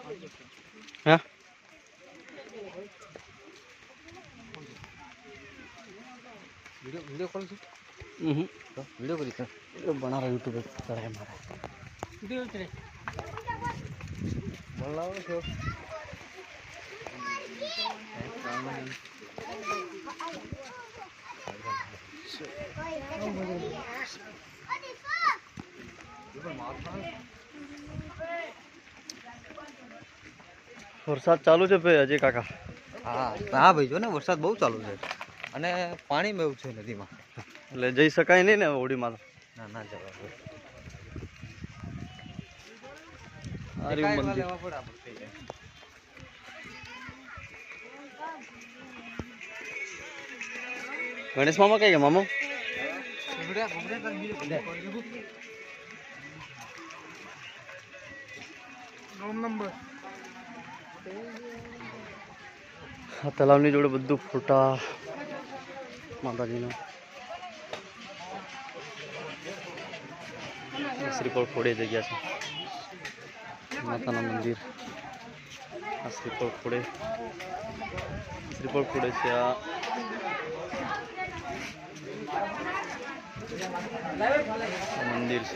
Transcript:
हाँ video call से video करी था बना रहा यूट्यूब पे चढ़ा है हमारा वीडियो चले बोल रहा हूँ तो वरसाद चालू है पे अजय काका। हाँ हाँ भाई जो ने वरसाद बहुत चालू है અને પાણી મેં છે નદીમાં એટલે જઈ શકાય નહીં ને હોડીમાં ના ના જવા આ રહ્યું મંદિર લેવા પડે આપણે ગણેશ મામા કઈ ગયા મામો નંબર આ તલાવની જોડે બધું ફોટા માતાજીના શ્રીફળ ફોડે જગ્યા છે માતાના મંદિર આ શ્રીફળ ફોડે છે આ મંદિર છે।